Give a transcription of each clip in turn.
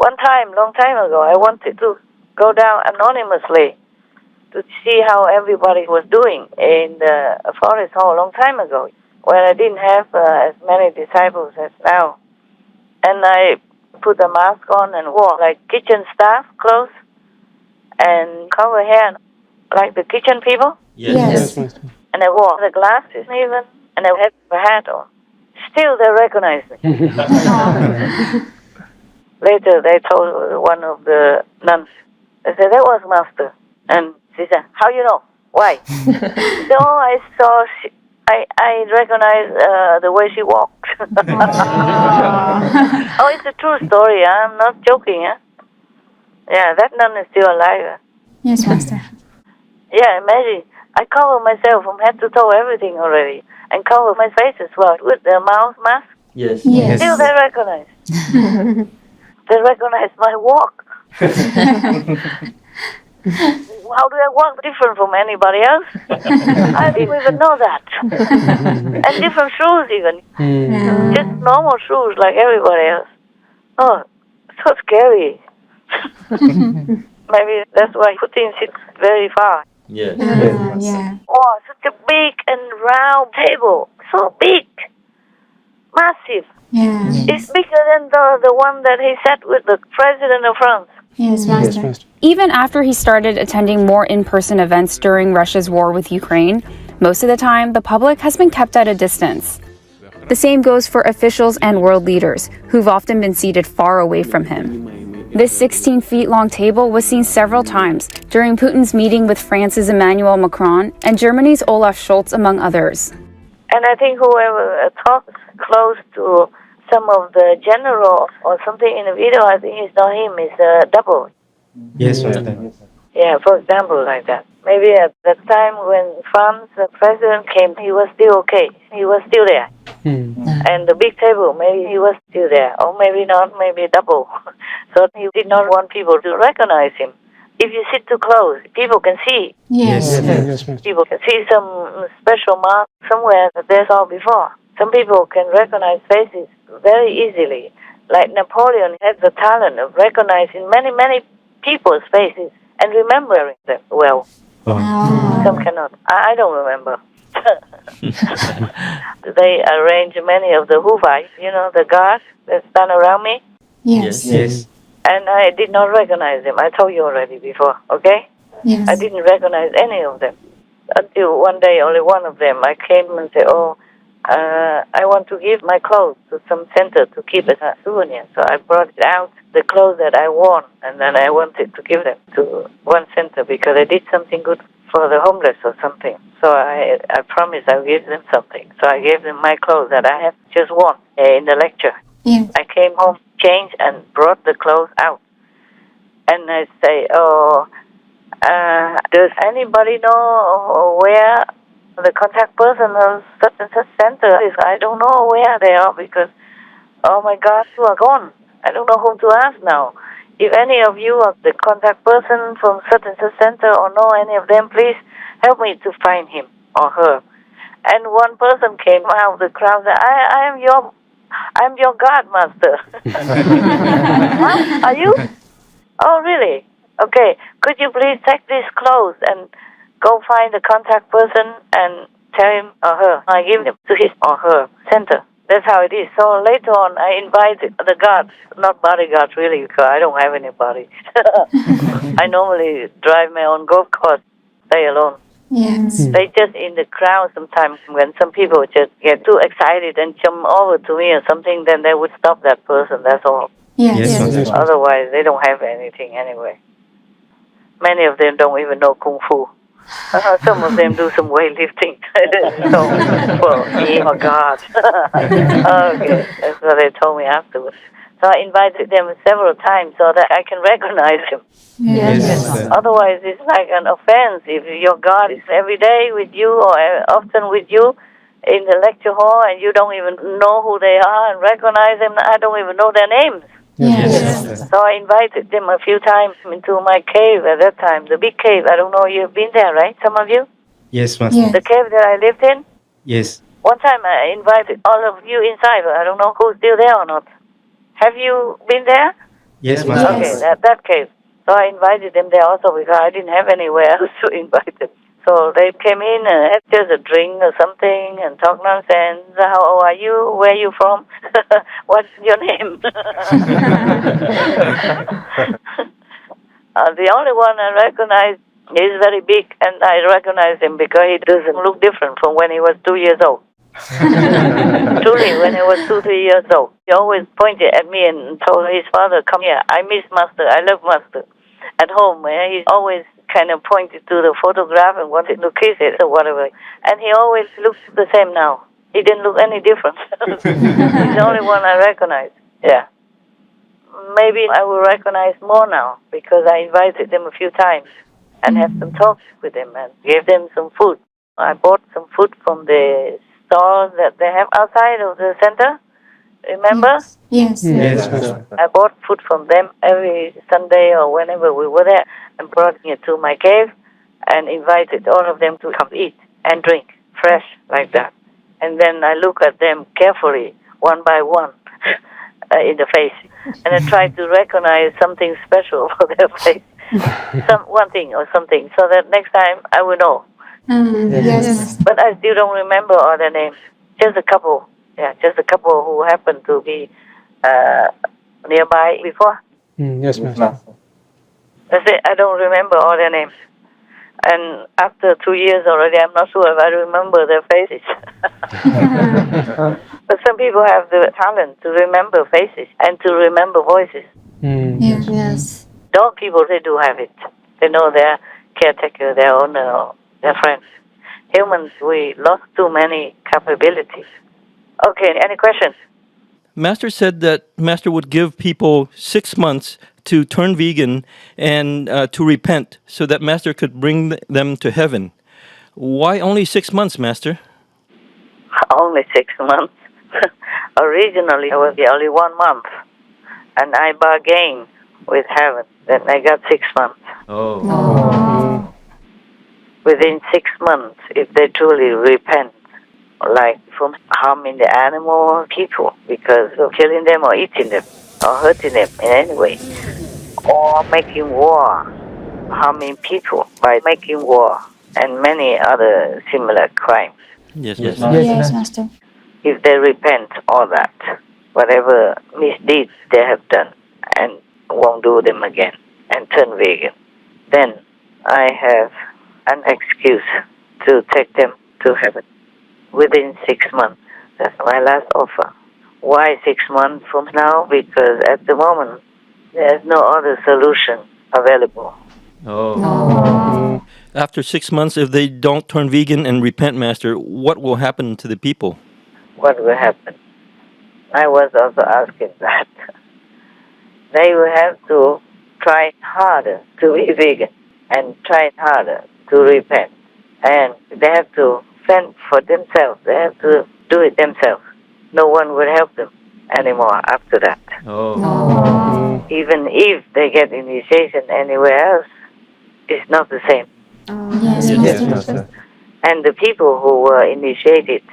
One time, long time ago, I wanted to go down anonymously to see how everybody was doing in the forest hall a long time ago, when I didn't have as many disciples as now. And I put a mask on and wore like kitchen staff clothes and cover hair like the kitchen people. Yes. And I wore the glasses even, and I had a hat on. Still, they recognized me. Later, they told one of the nuns, they said, that was Master. And she said, how you know? Why? So I saw, I recognized the way she walked. Oh, it's a true story. I'm not joking. Yeah, that nun is still alive. Yes, Master. Yeah, imagine. I cover myself from head to toe, everything already. And cover my face as well with the mouth mask. Yes. Still, they recognize. They recognize my walk. How do I walk different from anybody else? I didn't even know that. And different shoes even. Just normal shoes like everybody else. Oh, so scary. Maybe that's why Putin sits very far. Yes. Yeah. Oh, such a big and round table. So big. Massive. Yeah. It's bigger than the one that he sat with the president of France. Yes, Master. Even after he started attending more in-person events during Russia's war with Ukraine, most of the time, the public has been kept at a distance. The same goes for officials and world leaders, who've often been seated far away from him. This 16 feet long table was seen several times during Putin's meeting with France's Emmanuel Macron and Germany's Olaf Scholz, among others. And I think whoever talks close to some of the general or something in the video, I think it's not him, it's a double. Yes, Master. Yeah, for example, like that. Maybe at the time when France, the president came, he was still okay. He was still there. And the big table, maybe he was still there. Or maybe not, maybe double. So he did not want people to recognize him. If you sit too close, people can see. Yes. People can see some special mark somewhere that they saw before. Some people can recognize faces very easily. Like Napoleon had the talent of recognizing many, many people's faces and remembering them well. Some cannot. I don't remember. They arrange many of the Huvai, the guards that stand around me. Yes. And I did not recognize them. I told you already before, okay? Yes. I didn't recognize any of them. Until one day, only one of them, I came and said, I want to give my clothes to some center to keep as a souvenir. So I brought out the clothes that I wore, and then I wanted to give them to one center because I did something good for the homeless or something. So I promised I'll give them something. So I gave them my clothes that I have just worn in the lecture. Yes. I came home, changed, and brought the clothes out. And I say, does anybody know where the contact person of such and such center is? I don't know where they are because, oh my God, you are gone. I don't know whom to ask now. If any of you are the contact person from such and such center or know any of them, please help me to find him or her. And one person came out of the crowd and said, I'm your God, Master. Huh? Are you? Oh, really? Okay. Could you please take these clothes and go find the contact person and tell him or her. I give them to his or her center. That's how it is. So later on, I invited the guards, not bodyguards really, because I don't have anybody. I normally drive my own golf cart, stay alone. Yes. They just in the crowd sometimes when some people just get too excited and jump over to me or something, then they would stop that person, that's all. Yes. Otherwise, they don't have anything anyway. Many of them don't even know Kung Fu. Some of them do some weightlifting. So, well, oh God. Okay, that's what they told me afterwards. So I invited them several times so that I can recognize them. Yes. Otherwise, it's like an offense if your God is every day with you or often with you in the lecture hall and you don't even know who they are and recognize them. I don't even know their names. Yes. So I invited them a few times into my cave at that time, the big cave. I don't know, you've been there, right? Some of you? Yes, Master. Yes. The cave that I lived in? Yes. One time I invited all of you inside, but I don't know who's still there or not. Have you been there? Yes, Master. Okay, that case. So I invited them there also because I didn't have anywhere else to invite them. So they came in and had just a drink or something and talk nonsense. How old are you? Where are you from? What's your name? The only one I recognize is very big, and I recognize him because he doesn't look different from when he was 2 years old. Truly, when he was 2-3 years old, he always pointed at me and told his father, "Come here, I miss Master, I love Master." At home, he always kind of pointed to the photograph and wanted to kiss it or whatever. And he always looks the same now. He didn't look any different. He's the only one I recognize. Yeah. Maybe I will recognize more now because I invited them a few times and had some talks with them and gave them some food. I bought some food from the store that they have outside of the center. Remember? Yes. Yes, Master. I bought food from them every Sunday or whenever we were there and brought it to my cave and invited all of them to come eat and drink fresh like that. And then I look at them carefully, one by one, in the face. And I try to recognize something special for their face. One thing or something, so that next time I will know. Yes. But I still don't remember all their names. Just a couple. Yeah, just a couple who happened to be nearby before. Yes, Master. That's it. I don't remember all their names. And after 2 years already, I'm not sure if I remember their faces. But some people have the talent to remember faces and to remember voices. Yes. Dog people, they do have it. They know their caretaker, their owner, their friends. Humans, we lost too many capabilities. Okay, any questions? Master said that Master would give people 6 months to turn vegan and to repent so that Master could bring them to heaven. Why only 6 months, Master? Only 6 months. Originally, it was only 1 month. And I bargained with heaven. Then I got 6 months. Within 6 months, if they truly repent, like from harming the animal or people because of killing them or eating them or hurting them in any way, or making war, harming people by making war, and many other similar crimes. Yes, Yes, Master. If they repent all that, whatever misdeeds they have done, and won't do them again, and turn vegan, then I have an excuse to take them to heaven within 6 months. That's my last offer. Why 6 months from now? Because at the moment, there's no other solution available. After 6 months, if they don't turn vegan and repent, Master, what will happen to the people? What will happen? I was also asking that. They will have to try harder to be vegan and try harder to repent. And they have to fend for themselves. They have to do it themselves. No one will help them anymore after that. Even if they get initiation anywhere else, it's not the same. Yes, Master. And the people who were initiated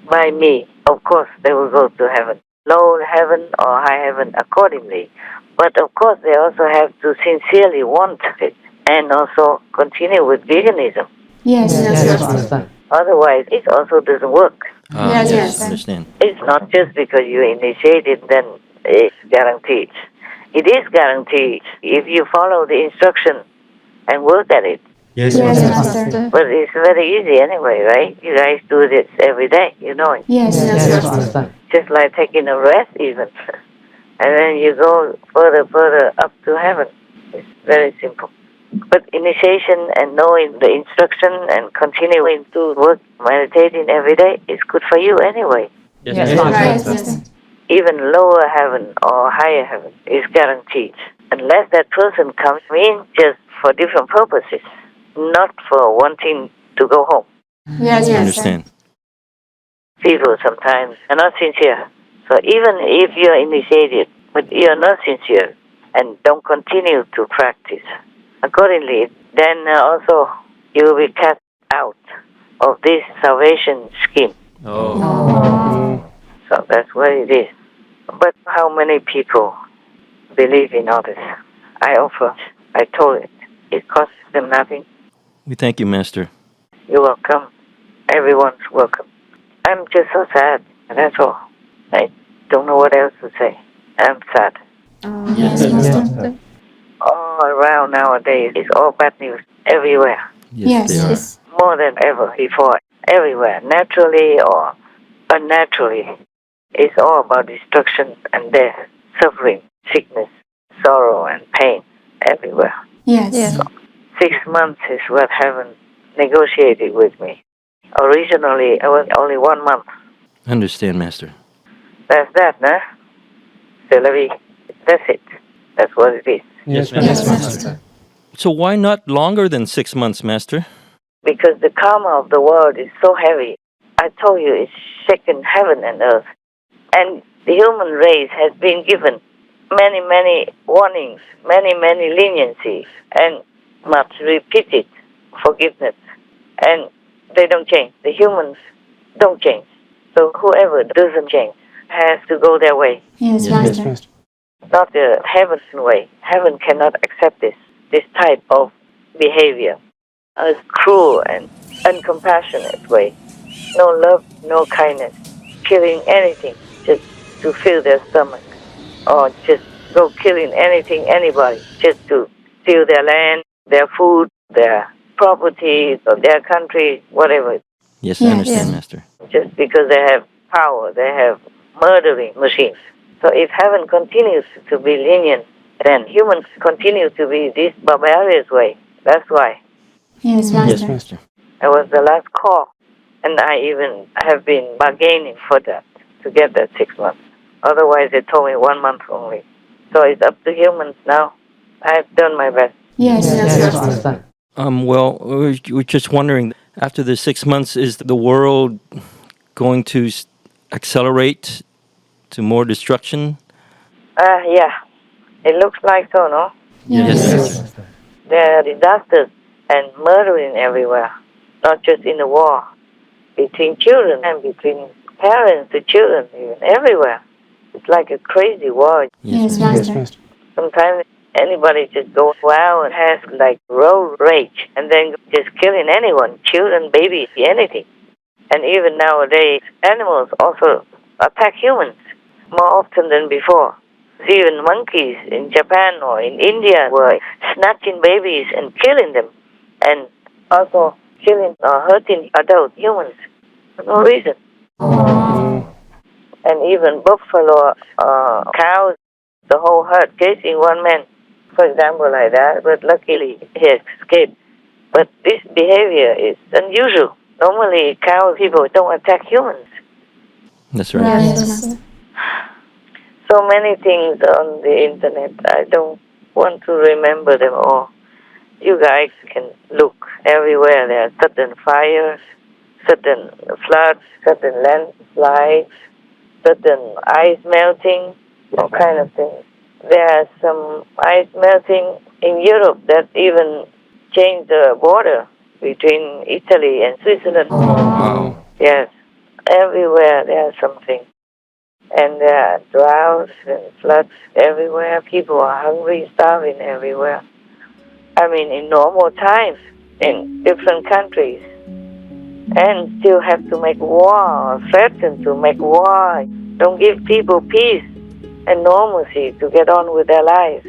by me, of course, they will go to heaven. Low heaven or high heaven accordingly. But of course, they also have to sincerely want it and also continue with veganism. Yes, Master. Otherwise, it also doesn't work. Yes. Understand. It's not just because you initiated, then it's guaranteed. It is guaranteed if you follow the instruction and work at it. Yes, Yes, Master. Master. But it's very easy anyway, right? You guys do this every day, you know it. Yes, Master. Just like taking a rest even. And then you go further up to heaven. It's very simple. But initiation and knowing the instruction and continuing to work, meditating every day is good for you anyway. Yes, Master. Even lower heaven or higher heaven is guaranteed. Unless that person comes in just for different purposes, not for wanting to go home. Yes, Understand. People sometimes are not sincere. So even if you're initiated, but you're not sincere and don't continue to practice accordingly, then also you will be cast out of this salvation scheme. So that's what it is. But how many people believe in all this. I offer. I told it. It costs them nothing. We thank you, Master. You're welcome. Everyone's welcome. I'm just so sad. That's all. I don't know what else to say. I'm sad. Yes, Master. All around nowadays, it's all bad news everywhere. Yes, they are. yes. More than ever before. Everywhere. Naturally or unnaturally. It's all about destruction and death, suffering, sickness, sorrow, and pain everywhere. Yes. Yes. 6 months is what heaven negotiated with me. Originally, it was only 1 month. Understand, Master. That's that, nah? Celery. That's it. That's what it is. Yes, Yes, Master. Master. So why not longer than 6 months, Master? Because the karma of the world is so heavy. I told you it's shaken heaven and earth. And the human race has been given many, many warnings, many, many leniencies, and much repeated forgiveness. And they don't change. The humans don't change. So whoever doesn't change has to go their way, Yes, Yes, Yes, Master. Master. not the heaven's way. Heaven cannot accept this type of behavior. A cruel and uncompassionate way. No love, no kindness. Killing anything just to fill their stomach. Or just go killing anything, anybody, just to steal their land, their food, their property, or their country, whatever. Yes, I Yes. understand, Yes. Master. Just because they have power, they have murdering machines. So if heaven continues to be lenient, then humans continue to be this barbarous way. That's why. Yes, Yes, Master. Master. I was the last call, and I even have been bargaining for that, to get that 6 months. Otherwise, they told me 1 month only. So it's up to humans now. I've done my best. Yes, Yes, yes, Master. Well, we're just wondering, after the 6 months, is the world going to accelerate to more destruction? Yeah, it looks like so, no? Yes. Yes, Master. There are disasters and murdering everywhere, not just in the war, between children and between parents to children, even everywhere. It's like a crazy war. Yes, Yes, Master. Master. Sometimes anybody just goes wild and has like road rage and then just killing anyone, children, babies, anything. And even nowadays, animals also attack humans more often than before. Even monkeys in Japan or in India were snatching babies and killing them, and also killing or hurting adult humans for no reason. And even buffalo, cows, the whole herd chasing one man, for example, like that. But luckily, he escaped. But this behavior is unusual. Normally, cow people don't attack humans. That's right. Yes, Master. So many things on the internet. I don't want to remember them all. You guys can look everywhere. There are sudden fires, sudden floods, sudden landslides, sudden ice melting, all kind of things. There are some ice melting in Europe that even changed the border between Italy and Switzerland. Wow. Yes, everywhere there is something. And there are droughts and floods everywhere. People are hungry, starving everywhere. I mean, in normal times, in different countries. And still have to make war, threaten to make war. Don't give people peace and normalcy to get on with their lives.